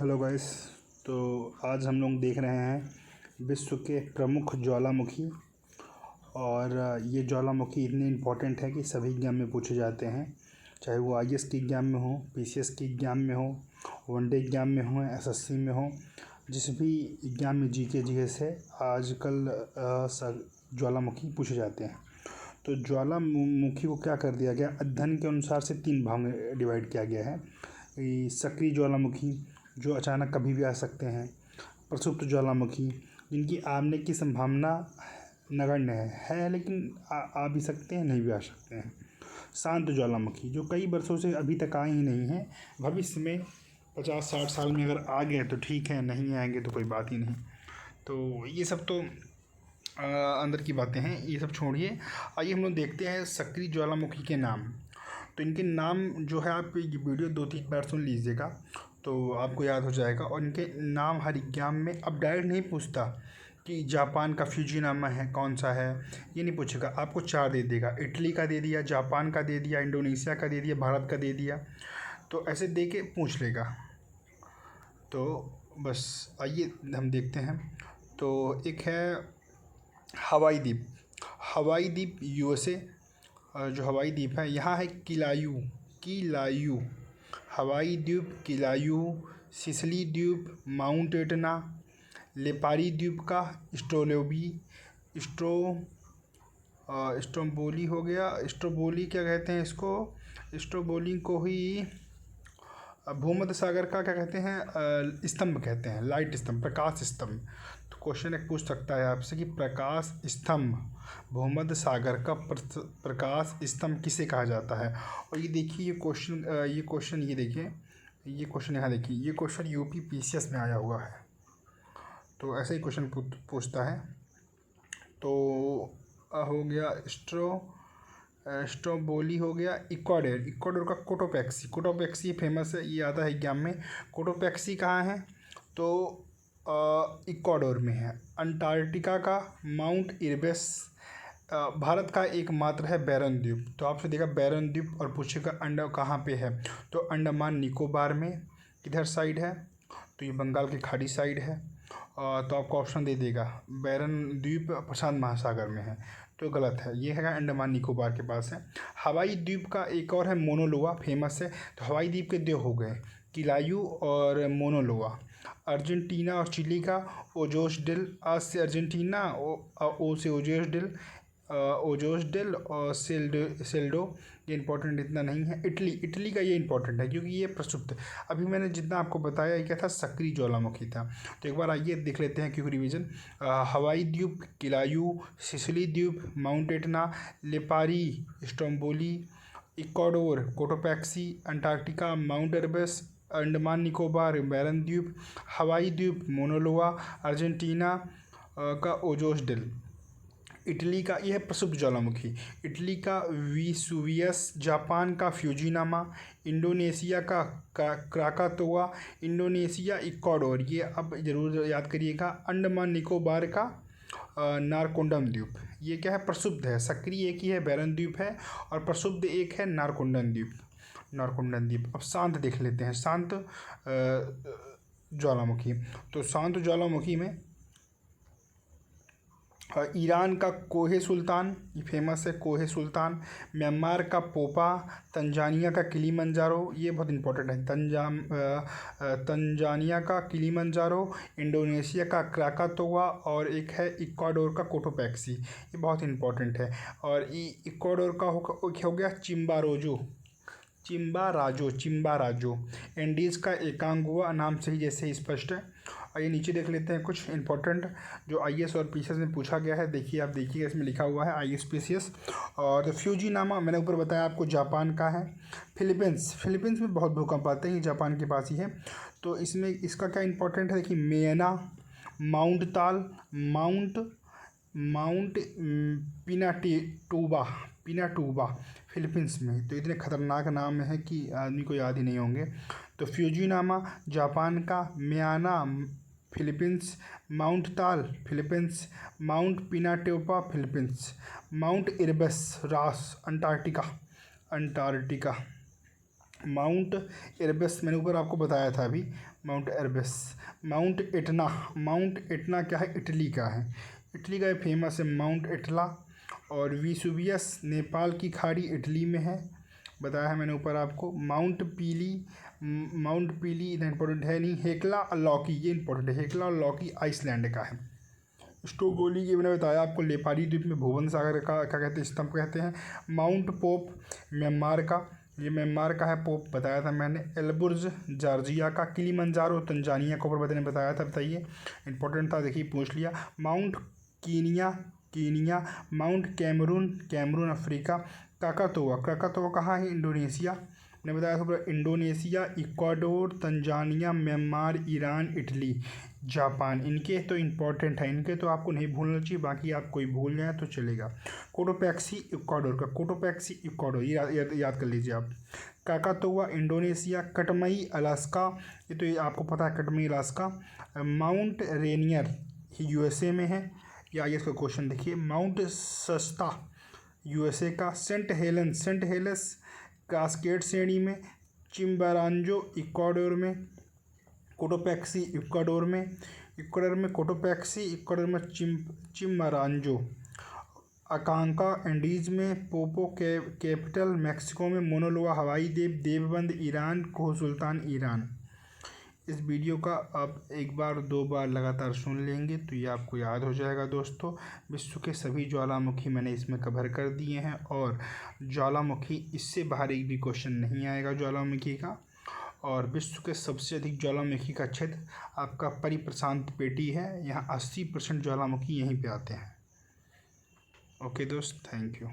Hello guys. तो आज हम लोग देख रहे हैं विश्व के प्रमुख ज्वालामुखी। और ये ज्वालामुखी इतने इम्पोर्टेंट है कि सभी एग्जाम में पूछे जाते हैं, चाहे वो आईएएस के एग्ज़ाम में हो, पीसीएस के एग्ज़ाम में हो, वनडे एग्ज़ाम में हो, एसएससी में हो, जिस भी एग्ज़ाम में जीके जीएस है आजकल ज्वालामुखी पूछे जाते हैं। तो ज्वालामुखी को क्या कर दिया गया, अध्ययन के अनुसार से 3 भाग में डिवाइड किया गया है। सक्रिय ज्वालामुखी जो अचानक कभी भी आ सकते हैं, प्रसुप्त ज्वालामुखी जिनकी आने की संभावना नगण्य है लेकिन आ भी सकते हैं, नहीं भी आ सकते हैं। शांत ज्वालामुखी जो कई वर्षों से अभी तक आए ही नहीं हैं, भविष्य में 50-60 साल में अगर आ गए तो ठीक है, नहीं आएंगे तो कोई बात ही नहीं। तो ये सब तो अंदर की बातें हैं, ये सब छोड़िए। आइए हम लोग देखते हैं सक्रिय ज्वालामुखी के नाम। तो इनके नाम जो है, आप ये वीडियो 2-3 बार सुन लीजिएगा तो आपको याद हो जाएगा। और इनके नाम हर एग्जाम में अब डायरेक्ट नहीं पूछता कि जापान का फ्यूजीनामा है कौन सा है, ये नहीं पूछेगा। आपको 4 दे देगा, इटली का दे दिया, जापान का दे दिया, इंडोनेशिया का दे दिया, भारत का दे दिया। तो ऐसे दे के पूछ लेगा। तो बस आइए हम देखते हैं। तो एक है हवाई द्वीप। हवाई द्वीप यूएसए जो हवाई द्वीप है, यहाँ है किलायू हवाई द्वीप, किलायू, सिसिली द्वीप, माउंट एटना, लेपारी द्वीप का स्ट्रोम्बोली हो गया। स्ट्रोम्बोली क्या कहते हैं इसको, स्ट्रोम्बोली को ही भूमध्य सागर का क्या कहते हैं, स्तंभ कहते हैं, लाइट स्तंभ, प्रकाश स्तंभ। तो क्वेश्चन एक पूछ सकता है आपसे कि प्रकाश स्तंभ, भूमध्य सागर का प्रकाश स्तंभ किसे कहा जाता है। और ये देखिए ये क्वेश्चन ये देखिए, ये क्वेश्चन यहाँ देखिए, ये क्वेश्चन यूपी पीसीएस में आया हुआ है। तो ऐसे ही क्वेश्चन पूछता है। तो हो गया स्ट्रोम्बोली, हो गया इक्वाडोर का कोटोपैक्सी फेमस है, ये आता है एग्जाम में। कोटोपैक्सी कहाँ है, तो इक्वाडोर में है। अंटार्कटिका का माउंट इरबेस भारत का एकमात्र है बैरन द्वीप। तो आपसे देखा बैरन द्वीप और पूछेगा अंडा कहाँ पे है, तो अंडमान निकोबार में किधर साइड है, तो ये बंगाल की खाड़ी साइड है। तो आपको ऑप्शन दे देगा बैरन द्वीप प्रशांत महासागर में है, तो गलत है, ये है अंडमान निकोबार के पास है। हवाई द्वीप का एक और है मोनोलोआ, फेमस है। तो हवाई द्वीप के 2 हो गए, किलायू और मोनोलोआ। अर्जेंटीना और चिली का ओजोस डेल, आज से अर्जेंटीना, ओ से ओजोस डेल और सेल्डो, ये इंपॉर्टेंट इतना नहीं है। इटली का ये इंपॉर्टेंट है क्योंकि ये प्रसुप्त, अभी मैंने जितना आपको बताया ये क्या था, सक्रिय ज्वालामुखी था। तो एक बार आइए देख लेते हैं क्योंकि रिवीजन। हवाई द्वीप, किलायू, सिसिली द्वीप, Mount Etna, Lipari, Stromboli, Ecuador Cotopaxi, Antarctica Mount Erebus, Andaman Nicobar Barren द्वीप, हवाई द्वीप मोनोलोआ, अर्जेंटीना का ओजोस डेल। इटली का यह है प्रसिद्ध ज्वालामुखी, इटली का विसुवियस, जापान का फ्यूजीनामा, इंडोनेशिया का क्राकातोआ, इंडोनेशिया इक्वाडोर, ये अब जरूर याद करिएगा। अंडमान निकोबार का नारकोंडम द्वीप, ये क्या है, प्रसिद्ध है। सक्रिय एक ही है बैरन द्वीप है, और प्रसिद्ध एक है नारकोंडम द्वीप। अब शांत देख लेते हैं, शांत ज्वालामुखी। तो शांत ज्वालामुखी में ईरान का कोहे सुल्तान, ये फेमस है कोहे सुल्तान, म्यांमार का पोपा, तंजानिया का किलीमंजारो, ये बहुत इंपॉर्टेंट है, तंजानिया का किलीमंजारो, इंडोनेशिया का क्राकातोआ, और एक है इक्वाडोर का कोटोपैक्सी, ये बहुत इंपॉर्टेंट है। और इक्वाडोर का हो गया चिम्बाराजो, एंडीज़ का एकांगुआ, नाम से ही जैसे स्पष्ट है। और ये नीचे देख लेते हैं कुछ इंपॉर्टेंट जो आईएएस और पीसीएस में पूछा गया है। देखिए, आप देखिए इसमें लिखा हुआ है आईएएस पीसीएस। और तो फ्यूजीनामा मैंने ऊपर बताया आपको, जापान का है। फिलीपींस में बहुत भूकंप आते हैं, ये जापान के पास ही है। तो इसमें इसका क्या इंपॉर्टेंट है, देखिए मेना, माउंट ताल, माउंट पिनाटूबा फिलीपींस में। तो इतने खतरनाक नाम है कि आदमी को याद ही नहीं होंगे। तो फ्यूजीनामा जापान का, म्याना फिलीपींस, माउंट ताल फिलीपींस, माउंट पिनाटोपा फिलीपींस, माउंट इरबस रास अंटार्कटिका। माउंट एरबस मैंने ऊपर आपको बताया था अभी, mount Erebus. Mount Etna, mount Etna क्या है, इटली का है, इटली का फेमस है माउंट एटला। और विसुवियस नेपाल की खाड़ी इटली में है, बताया है मैंने ऊपर आपको। माउंट पीली, माउंट पीली इतना इंपॉर्टेंट है नहीं। हेक्ला लॉकी, ये इंपॉर्टेंट है, हेक्ला लॉकी आइसलैंड का है। स्टोगोली की मैंने बताया आपको, लेपारी द्वीप में भुवन सागर का क्या कहते हैं, स्तंभ कहते हैं। माउंट पोप म्यांमार का, ये म्यांमार का है, पोप बताया था मैंने। एलबुर्ज जॉर्जिया का। किलिमंजारो तंजानिया को ऊपर मैंने बताया था, बताइए इंपॉर्टेंट था, देखिए पूछ लिया। Mount Kenya, Kenya. Mount Cameroon, Cameroon Africa. Krakatoa, Krakatoa कहाँ है, इंडोनेशिया, मैंने बताया था पूरा। Indonesia, Ecuador, Tanzania, Myanmar, Iran, Italy, Japan. इनके तो इम्पोर्टेंट है, इनके तो आपको नहीं भूलना चाहिए, बाकी आप कोई भूल जाए तो चलेगा। कोटोपैक्सी इक्वाडोर का, कोटोपैक्सी इक्वाडोर, ये याद कर लीजिए आप। काकातोआ इंडोनेशिया। कटमई अलास्का, ये तो ये आपको पता है, Katmai Alaska. Mount Rainier USA में है, या आइए इसका क्वेश्चन देखिए। माउंट सस्ता यूएसए का। Saint Helen, saint Helens Cascade श्रेणी में। चिम्बारांजो इक्वाडोर में। कोटोपैक्सी इक्वाडोर में, इक्वाडोर में कोटोपैक्सी, इक्वाडोर में चिम्बारांजो। अकांका एंडीज में। पोपो कैपिटल मैक्सिको में। मोनोलोआ हवाई द्वीप, देवबंद ईरान, कोह सुल्तान ईरान। इस वीडियो का आप एक बार दो बार लगातार सुन लेंगे तो ये आपको याद हो जाएगा दोस्तों। विश्व के सभी ज्वालामुखी मैंने इसमें कवर कर दिए हैं, और ज्वालामुखी इससे बाहर एक भी क्वेश्चन नहीं आएगा ज्वालामुखी का। और विश्व के सबसे अधिक ज्वालामुखी का क्षेत्र आपका परिप्रशांत पेटी है, यहाँ 80% ज्वालामुखी यहीं पे आते हैं। ओके दोस्त, थैंक यू।